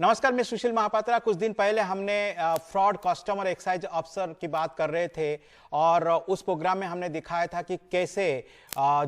नमस्कार, मैं सुशील महापात्रा। कुछ दिन पहले हमने फ्रॉड कस्टमर एक्साइज अफसर की बात कर रहे थे और उस प्रोग्राम में हमने दिखाया था कि कैसे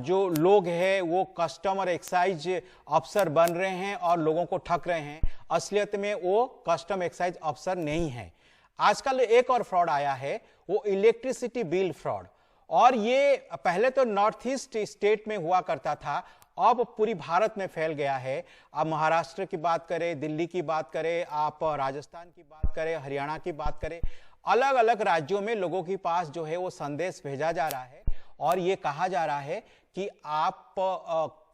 जो लोग हैं वो कस्टमर एक्साइज अफसर बन रहे हैं और लोगों को ठग रहे हैं। असलियत में वो कस्टम एक्साइज अफसर नहीं है। आजकल एक और फ्रॉड आया है, वो इलेक्ट्रिसिटी बिल फ्रॉड। और ये पहले तो नॉर्थ ईस्ट स्टेट में हुआ करता था, अब पूरी भारत में फैल गया है। आप महाराष्ट्र की बात करें, दिल्ली की बात करें, आप राजस्थान की बात करें, हरियाणा की बात करें, अलग अलग राज्यों में लोगों के पास जो है वो संदेश भेजा जा रहा है और ये कहा जा रहा है कि आप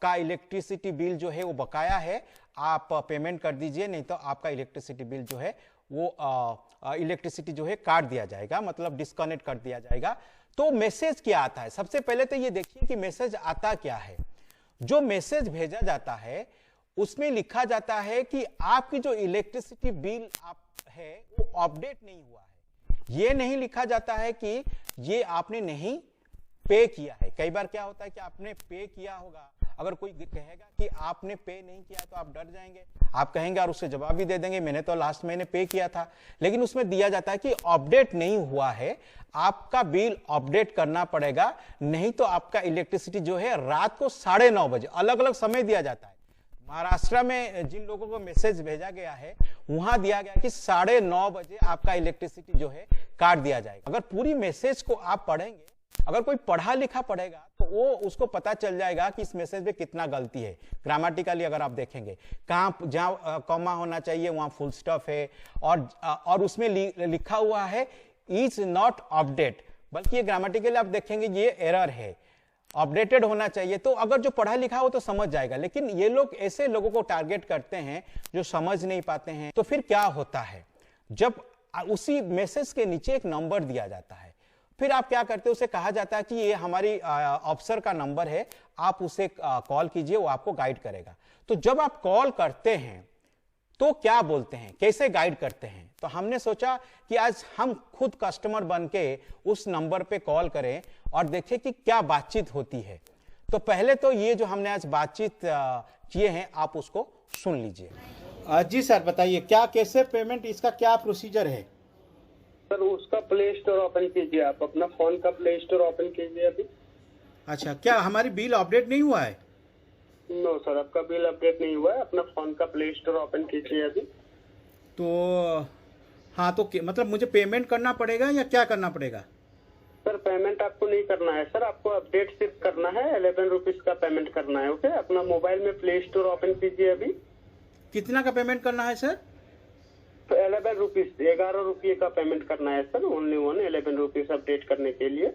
का इलेक्ट्रिसिटी बिल जो है वो बकाया है, आप पेमेंट कर दीजिए, नहीं तो आपका इलेक्ट्रिसिटी बिल जो है वो इलेक्ट्रिसिटी जो है काट दिया जाएगा, मतलब डिस्कनेक्ट कर दिया जाएगा। तो मैसेज क्या आता है? सबसे पहले तो ये देखिए कि मैसेज आता क्या है। जो मैसेज भेजा जाता है उसमें लिखा जाता है कि आपकी जो इलेक्ट्रिसिटी बिल है वो अपडेट नहीं हुआ है। ये नहीं लिखा जाता है कि ये आपने नहीं पे किया है। कई बार क्या होता है कि आपने पे किया होगा, अगर कोई कहेगा कि आपने पे नहीं किया तो आप डर जाएंगे, आप कहेंगे और उससे जवाब भी दे देंगे मैंने तो लास्ट महीने पे किया था। लेकिन उसमें दिया जाता है कि अपडेट नहीं हुआ है, आपका बिल अपडेट करना पड़ेगा, नहीं तो आपका इलेक्ट्रिसिटी जो है रात को 9:30 बजे, अलग अलग समय दिया जाता है। महाराष्ट्र में जिन लोगों को मैसेज भेजा गया है वहां दिया गया कि 9:30 बजे आपका इलेक्ट्रिसिटी जो है काट दिया जाएगा। अगर पूरी मैसेज को आप पढ़ेंगे, अगर कोई पढ़ा लिखा पढ़ेगा तो वो उसको पता चल जाएगा कि इस मैसेज में कितना गलती है। ग्रामेटिकली अगर आप देखेंगे, कहां जहां कॉमा होना चाहिए वहां फुल स्टॉप है और उसमें लिखा हुआ है इज नॉट अपडेट, बल्कि ये ग्रामेटिकली आप देखेंगे ये एरर है, अपडेटेड होना चाहिए। तो अगर जो पढ़ा लिखा हो तो समझ जाएगा, लेकिन ये लोग ऐसे लोगों को टारगेट करते हैं जो समझ नहीं पाते हैं। तो फिर क्या होता है, जब उसी मैसेज के नीचे एक नंबर दिया जाता है, फिर आप क्या करते हो, उसे कहा जाता है कि ये हमारी अफसर का नंबर है, आप उसे कॉल कीजिए, वो आपको गाइड करेगा। तो जब आप कॉल करते हैं तो क्या बोलते हैं, कैसे गाइड करते हैं? तो हमने सोचा कि आज हम खुद कस्टमर बन के उस नंबर पे कॉल करें और देखें कि क्या बातचीत होती है। तो पहले तो ये जो हमने आज बातचीत किए हैं आप उसको सुन लीजिए। जी सर, बताइए क्या, कैसे पेमेंट, इसका क्या प्रोसीजर है? सर उसका प्ले स्टोर ओपन कीजिए, आप अपना फोन का प्ले स्टोर ओपन कीजिए अभी। अच्छा, क्या हमारी बिल अपडेट नहीं हुआ है? नो सर, आपका बिल अपडेट नहीं हुआ है। अपना फोन का प्ले स्टोर ओपन कीजिए अभी। तो हाँ, तो मतलब मुझे पेमेंट करना पड़ेगा या क्या करना पड़ेगा? सर पेमेंट आपको नहीं करना है सर, आपको अपडेट सिर्फ करना है। 11 रुपीज का पेमेंट करना है। ओके, अपना मोबाइल में प्ले स्टोर ओपन कीजिए अभी। कितना का पेमेंट करना है सर? 11 रुपीज, 11 रुपये का पेमेंट करना है सर, ओनली 11 रुपीज अपडेट करने के लिए।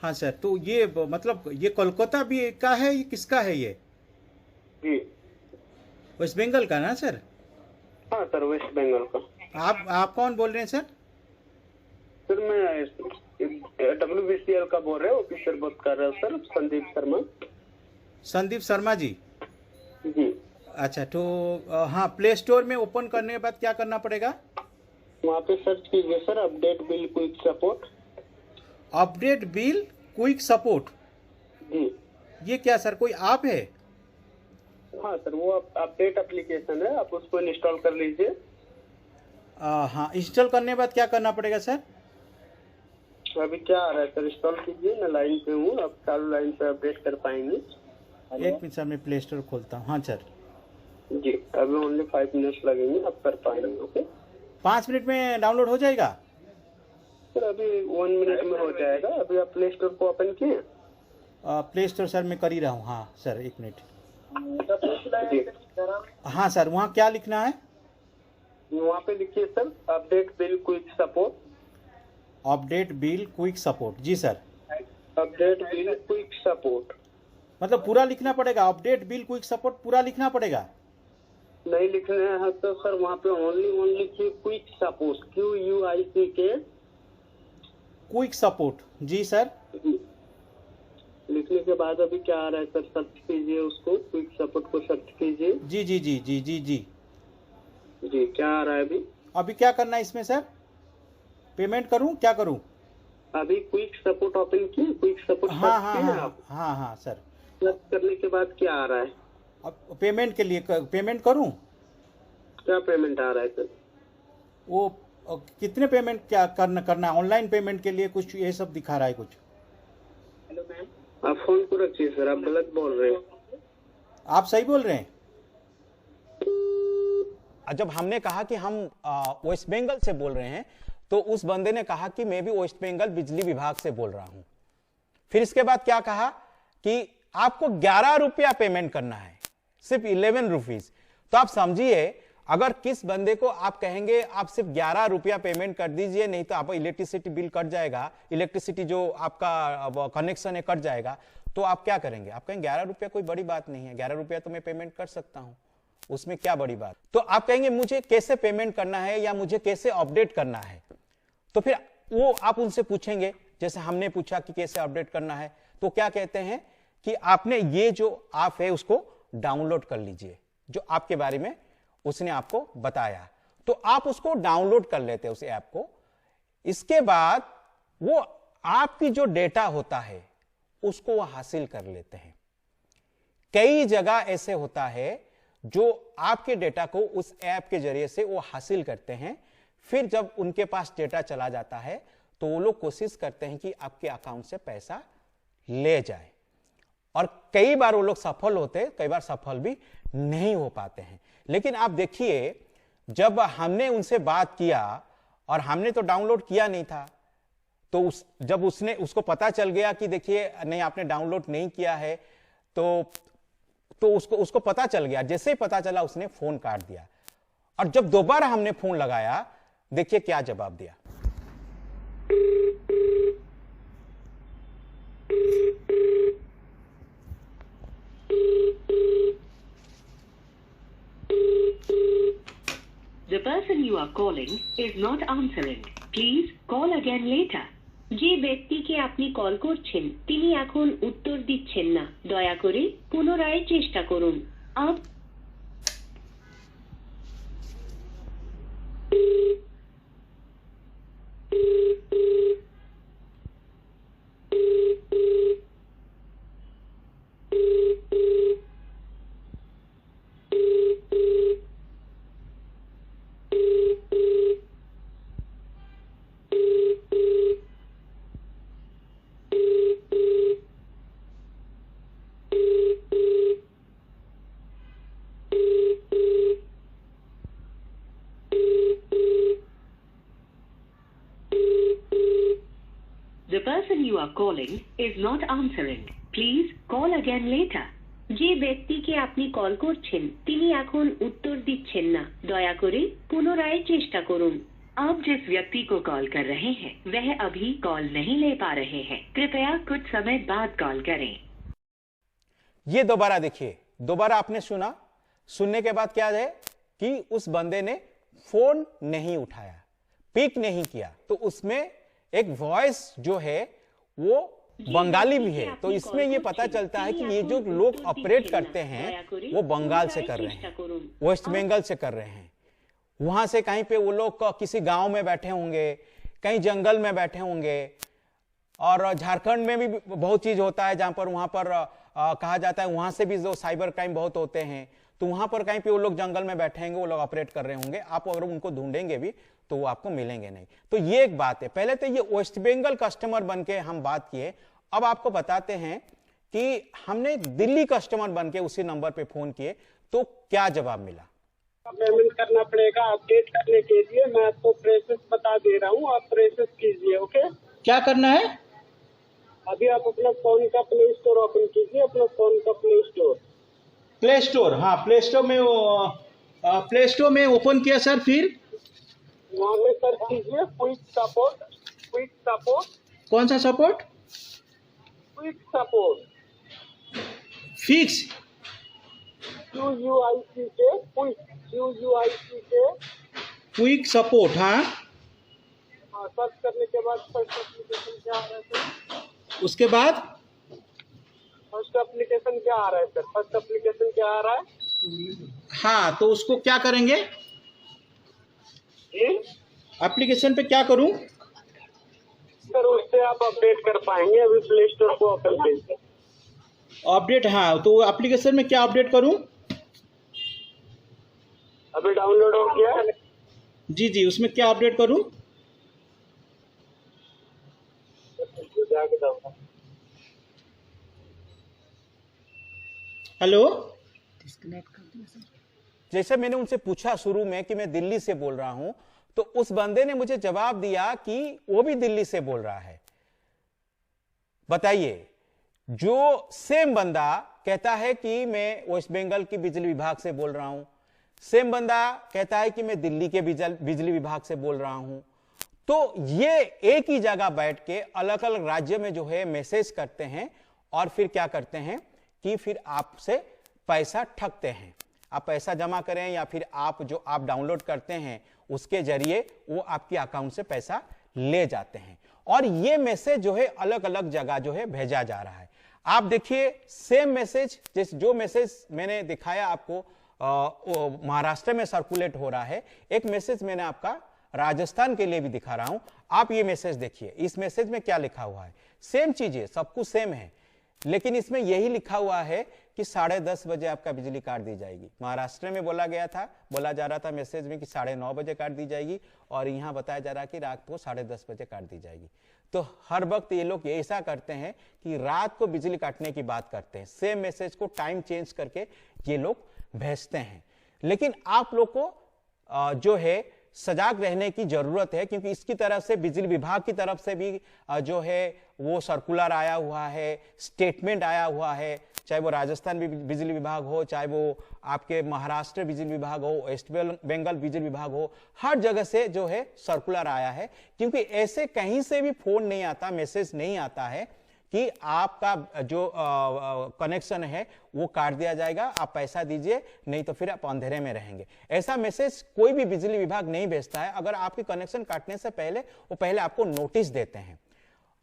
हाँ सर, तो ये मतलब ये कोलकाता भी का है, ये किसका है ये? जी वेस्ट बंगाल का ना सर? हाँ सर, वेस्ट बंगाल का। आप कौन बोल रहे हैं सर? सर मैं WBCL का बोल रहे हैं, ऑफिसर बात कर रहे हो सर, संदीप शर्मा। संदीप शर्मा जी? जी। अच्छा, तो हाँ, प्ले स्टोर में ओपन करने के बाद क्या करना पड़ेगा? वहाँ पे सर्च कीजिए sir, update bill quick support. Update bill quick support? जी। ये क्या सर, कोई ऐप है? हाँ सर, वो अपडेट एप्लीकेशन है, आप उसको इंस्टॉल कर लीजिए। हाँ, इंस्टॉल करने के बाद क्या करना पड़ेगा सर? अभी क्या आ रहा है सर, इंस्टॉल कीजिए। मैं लाइन पे हूँ, आप चालू लाइन पे अपडेट कर पाएंगे। एक मिनट सर, मैं प्ले स्टोर खोलता हूँ। हाँ सर जी, अभी ओनली 5 मिनट्स लगेंगे, आप कर पाएंगे। ओके, 5 मिनट में डाउनलोड हो जाएगा? सर अभी 1 मिनट में हो जाएगा। अभी आप प्ले स्टोर को ओपन किए? प्ले स्टोर सर मैं कर ही रहा हूँ। हाँ सर, 1 मिनट। जी। हाँ सर, वहाँ क्या लिखना है? वहाँ पे लिखिए sir, update bill quick support. Update bill quick support, जी sir. Update bill quick support मतलब पूरा लिखना पड़ेगा? अपडेट बिल क्विक सपोर्ट पूरा लिखना पड़ेगा? नहीं लिखने हैं तो सर वहाँ पे ओनली लिखिए quick support, QUICK। Quick support, जी सर। लिखने के बाद अभी क्या आ रहा है सर, सर्च कीजिए उसको, क्विक सपोर्ट को सर्च कीजिए। जी जी जी जी जी जी जी, क्या आ रहा है अभी? अभी क्या करना है इसमें सर? पेमेंट करूं, क्या करूं? अभी क्विक सपोर्ट ओपन किए, क्विक सपोर्ट हाँ सर्च हाँ किए हाँ आप? हाँ हाँ सर। सर्च करने के बाद क्या आ रहा है? अब पेमेंट के लिए पेमेंट करूं? क्या पेमेंट आ रहा है सर? वो कितने पेमेंट क्या करना है? ऑनलाइन पेमेंट के लिए कुछ ये सब दिखा रहा है कुछ। हेलो मैम, आप फोन को रखिए सर, आप गलत बोल रहे हैं। आप सही बोल रहे हैं। जब हमने कहा कि हम वेस्ट बंगाल से बोल रहे हैं तो उस बंदे ने कहा कि मैं भी वेस्ट बंगाल बिजली विभाग से बोल रहा हूं। फिर इसके बाद क्या कहा कि आपको 11 रुपया पेमेंट करना है, सिर्फ 11 रुपीज। तो आप समझिए, अगर किस बंदे को आप कहेंगे आप सिर्फ 11 रुपया पेमेंट कर दीजिए, नहीं तो आपका इलेक्ट्रिसिटी बिल कट जाएगा, इलेक्ट्रिसिटी जो आपका कनेक्शन है कट जाएगा, तो आप क्या करेंगे? आप कहेंगे 11 रुपया कोई बड़ी बात नहीं है, 11 रुपया तो मैं पेमेंट कर सकता हूं, उसमें क्या बड़ी बात। तो आप कहेंगे मुझे कैसे पेमेंट करना है या मुझे कैसे अपडेट करना है। तो फिर वो आप उनसे पूछेंगे, जैसे हमने पूछा कि कैसे अपडेट करना है, तो क्या कहते हैं कि आपने ये जो ऐप है उसको डाउनलोड कर लीजिए, जो आपके बारे में उसने आपको बताया। तो आप उसको डाउनलोड कर लेते हैं उस ऐप को। इसके बाद वो आपकी जो डेटा होता है उसको वो हासिल कर लेते हैं। कई जगह ऐसे होता है जो आपके डेटा को उस ऐप के जरिए से वो हासिल करते हैं। फिर जब उनके पास डेटा चला जाता है तो वो लोग कोशिश करते हैं कि आपके अकाउंट से पैसा ले जाए, और कई बार वो लोग सफल होते हैं, कई बार सफल भी नहीं हो पाते हैं। लेकिन आप देखिए, जब हमने उनसे बात किया, और हमने तो डाउनलोड किया नहीं था, तो जब उसको पता चल गया कि देखिए नहीं आपने डाउनलोड नहीं किया है, तो उसको पता चल गया। जैसे ही पता चला उसने फोन काट दिया, और जब दोबारा हमने फोन लगाया, देखिए क्या जवाब दिया। The person you are calling is not answering. Please call again later. যে ব্যক্তিকে আপনি কল করছেন তিনি এখন উত্তর দিচ্ছেন না, দয়া করে পুনরায় চেষ্টা করুন। The person you are calling is not answering. Please call again later. যে ব্যক্তিকে আপনি কল করছেন তিনি এখন উত্তর দিচ্ছেন না, দয়া করে পুনরায় চেষ্টা করুন। आप जिस व्यक्ति को कॉल कर रहे हैं वह अभी कॉल नहीं ले पा रहे हैं, कृपया कुछ समय बाद कॉल करें। ये दोबारा देखिए, दोबारा आपने सुना, सुनने के बाद क्या है कि उस बंदे ने फोन नहीं उठाया, पिक नहीं किया। तो उसमें एक वॉइस जो है वो बंगाली भी है। तो इसमें ये पता चलता है कि ये जो लोग ऑपरेट करते हैं वो बंगाल से कर रहे हैं, वेस्ट बंगाल से कर रहे हैं। वहां से कहीं पे वो लोग किसी गांव में बैठे होंगे, कहीं जंगल में बैठे होंगे। और झारखंड में भी बहुत चीज होता है जहां पर वहां पर कहा जाता है, वहां से भी जो साइबर क्राइम बहुत होते हैं। तो वहां पर कहीं पे वो लोग जंगल में बैठे होंगे, वो लोग ऑपरेट कर रहे होंगे। आप अगर उनको ढूंढेंगे भी तो वो आपको मिलेंगे नहीं। तो ये एक बात है। पहले तो ये वेस्ट बंगाल कस्टमर बन के हम बात किए। अब आपको बताते हैं कि हमने दिल्ली कस्टमर बन के उसी नंबर पे फोन किए तो क्या जवाब मिला। पेमेंट करना पड़ेगा अपडेट करने के लिए। मैं आपको प्रोसेस बता दे रहा हूँ, आप प्रोसेस कीजिए। ओके, क्या करना है? अभी आप अपना फोन का प्ले स्टोर ओपन कीजिए, अपना फोन का प्ले स्टोर। प्ले स्टोर, हाँ प्ले स्टोर में ओपन किया सर। फिर वहाँ पे सर्च कीजिए क्विक सपोर्ट। क्विक सपोर्ट, कौन सा support? Quick support, fix, QUICK, QUICK। Quick support, हाँ। सर्च करने के बाद फर्स्ट एप्लीकेशन क्या आ रहा है सर? उसके बाद फर्स्ट एप्लीकेशन क्या आ रहा है सर? फर्स्ट एप्लीकेशन क्या आ रहा है? हाँ, तो उसको क्या करेंगे? एप्लीकेशन पे क्या करूं सर? उससे आप अपडेट कर पाएंगे। अभी प्ले स्टोर को ओपन कीजिए। अपडेट, हाँ, तो एप्लीकेशन में क्या अपडेट करूं? अभी डाउनलोड हो गया। जी जी, उसमें क्या अपडेट करूं? हेलो, जैसे मैंने उनसे पूछा शुरू में कि मैं दिल्ली से बोल रहा हूं, तो उस बंदे ने मुझे जवाब दिया कि वो भी दिल्ली से बोल रहा है। बताइए, जो सेम बंदा कहता है कि मैं वेस्ट बंगाल की बिजली विभाग से बोल रहा हूं, सेम बंदा कहता है कि मैं दिल्ली के बिजली विभाग से बोल रहा हूं, तो ये एक ही जगह बैठ के अलग अलग राज्य में जो है मैसेज करते हैं और फिर क्या करते हैं कि फिर आपसे पैसा ठगते हैं। आप पैसा जमा करें या फिर आप जो आप डाउनलोड करते हैं उसके जरिए वो आपके अकाउंट से पैसा ले जाते हैं और ये मैसेज जो है अलग अलग जगह जो है भेजा जा रहा है। आप देखिए सेम मैसेज, जैसे जो मैसेज मैंने दिखाया आपको महाराष्ट्र में सर्कुलेट हो रहा है, एक मैसेज मैंने आपका राजस्थान के लिए भी दिखा रहा हूं। आप ये मैसेज देखिए, इस मैसेज में क्या लिखा हुआ है, सेम चीजें, सब कुछ सेम है, लेकिन इसमें यही लिखा हुआ है कि 10:30 बजे आपका बिजली काट दी जाएगी। महाराष्ट्र में बोला जा रहा था मैसेज में कि 9:30 बजे काट दी जाएगी और यहां बताया जा रहा है कि रात को 10:30 बजे काट दी जाएगी। तो हर वक्त ये लोग ऐसा करते हैं कि रात को बिजली काटने की बात करते हैं, सेम मैसेज को टाइम चेंज करके ये लोग भेजते हैं। लेकिन आप लोग को जो है सजाग रहने की जरूरत है, क्योंकि इसकी तरफ से बिजली विभाग की तरफ से भी जो है वो सर्कुलर आया हुआ है, स्टेटमेंट आया हुआ है, चाहे वो राजस्थान बिजली विभाग हो, चाहे वो आपके महाराष्ट्र बिजली विभाग हो, वेस्ट बंगाल बिजली विभाग हो, हर जगह से जो है सर्कुलर आया है। क्योंकि ऐसे कहीं से भी फोन नहीं आता, मैसेज नहीं आता है कि आपका जो कनेक्शन है वो काट दिया जाएगा, आप पैसा दीजिए नहीं तो फिर आप अंधेरे में रहेंगे। ऐसा मैसेज कोई भी बिजली विभाग नहीं भेजता है। अगर आपकी कनेक्शन काटने से पहले वो पहले आपको नोटिस देते हैं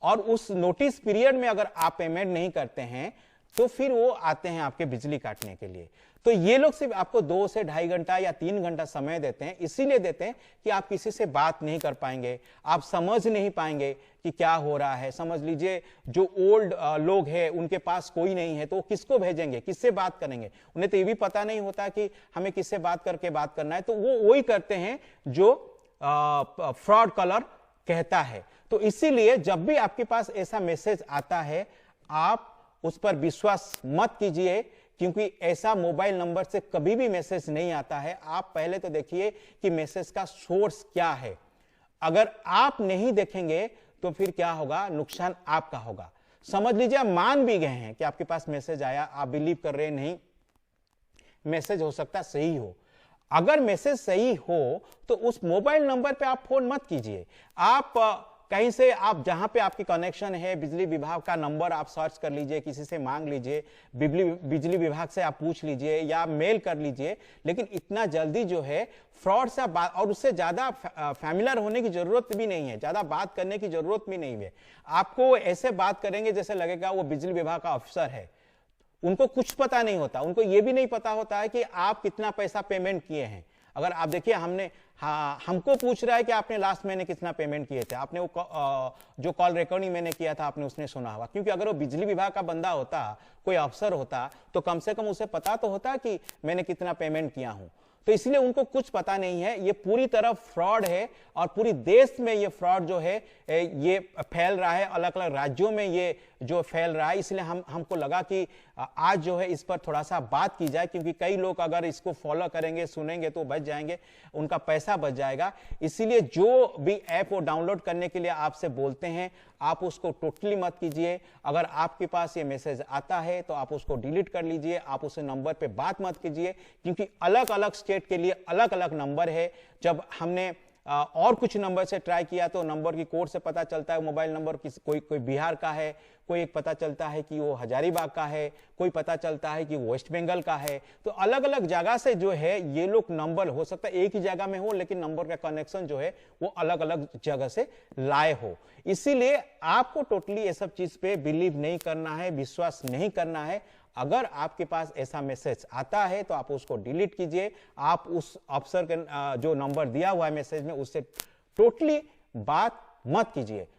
और उस नोटिस पीरियड में अगर आप पेमेंट नहीं करते हैं तो फिर वो आते हैं आपके बिजली काटने के लिए। तो ये लोग सिर्फ आपको 2 से 2.5 घंटा या 3 घंटा समय देते हैं, इसीलिए देते हैं कि आप किसी से बात नहीं कर पाएंगे, आप समझ नहीं पाएंगे कि क्या हो रहा है। समझ लीजिए जो ओल्ड लोग हैं उनके पास कोई नहीं है तो वो किसको भेजेंगे, किससे बात करेंगे, उन्हें तो ये भी पता नहीं होता कि हमें किससे बात करके बात करना है, तो वो वही करते हैं जो फ्रॉड कॉलर कहता है। तो इसीलिए जब भी आपके पास ऐसा मैसेज आता है आप उस पर विश्वास मत कीजिए, क्योंकि ऐसा मोबाइल नंबर से कभी भी मैसेज नहीं आता है। आप पहले तो देखिए कि मैसेज का सोर्स क्या है। अगर आप नहीं देखेंगे तो फिर क्या होगा, नुकसान आपका होगा। समझ लीजिए आप मान भी गए हैं कि आपके पास मैसेज आया, आप बिलीव कर रहे नहीं, मैसेज हो सकता सही हो। अगर मैसेज सही हो तो उस मोबाइल नंबर पे आप फोन मत कीजिए। आप कहीं से, आप जहां पे आपकी कनेक्शन है, बिजली विभाग का नंबर आप सर्च कर लीजिए, किसी से मांग लीजिए, बिजली विभाग से आप पूछ लीजिए या मेल कर लीजिए। लेकिन इतना जल्दी जो है फ्रॉड से बात, और उससे ज्यादा फैमिलियर होने की जरूरत भी नहीं है, ज्यादा बात करने की जरूरत भी नहीं है। आपको ऐसे बात करेंगे जैसे लगेगा वो बिजली विभाग का अफसर है। उनको कुछ पता नहीं होता, उनको ये भी नहीं पता होता है कि आप कितना पैसा पेमेंट किए हैं। अगर आप देखिए, हमको पूछ रहा है कि आपने लास्ट महीने कितना पेमेंट किए थे, आपने वो जो कॉल रिकॉर्डिंग मैंने किया था आपने उसने सुना होगा। क्योंकि अगर वो बिजली विभाग का बंदा होता, कोई अफसर होता, तो कम से कम उसे पता तो होता कि मैंने कितना पेमेंट किया हूं। तो इसलिए उनको कुछ पता नहीं है। ये पूरी तरह फ्रॉड है और पूरी देश में ये फ्रॉड जो है ये फैल रहा है, अलग अलग राज्यों में ये जो फैल रहा है। इसलिए हमको लगा कि आज जो है इस पर थोड़ा सा बात की जाए, क्योंकि कई लोग अगर इसको फॉलो करेंगे, सुनेंगे तो बच जाएंगे, उनका पैसा बच जाएगा। इसीलिए जो भी ऐप वो डाउनलोड करने के लिए आपसे बोलते हैं, आप उसको टोटली मत कीजिए। अगर आपके पास ये मैसेज आता है तो आप उसको डिलीट कर लीजिए, आप उस नंबर पे बात मत कीजिए, क्योंकि अलग अलग स्टेट के लिए अलग अलग नंबर है। जब हमने और कुछ नंबर से ट्राई किया तो नंबर की कोड से पता चलता है मोबाइल नंबर कोई बिहार का है, कोई एक पता चलता है कि वो हजारीबाग का है, कोई पता चलता है कि वो वेस्ट बंगाल का है। तो अलग अलग जगह से जो है ये लोग नंबर, हो सकता है एक ही जगह में हो लेकिन नंबर का कनेक्शन जो है वो अलग अलग जगह से लाए हो। इसीलिए आपको टोटली ये सब चीज पे बिलीव नहीं करना है, विश्वास नहीं करना है। अगर आपके पास ऐसा मैसेज आता है तो आप उसको डिलीट कीजिए। आप उस अफसर के जो नंबर दिया हुआ है मैसेज में उससे टोटली बात मत कीजिए।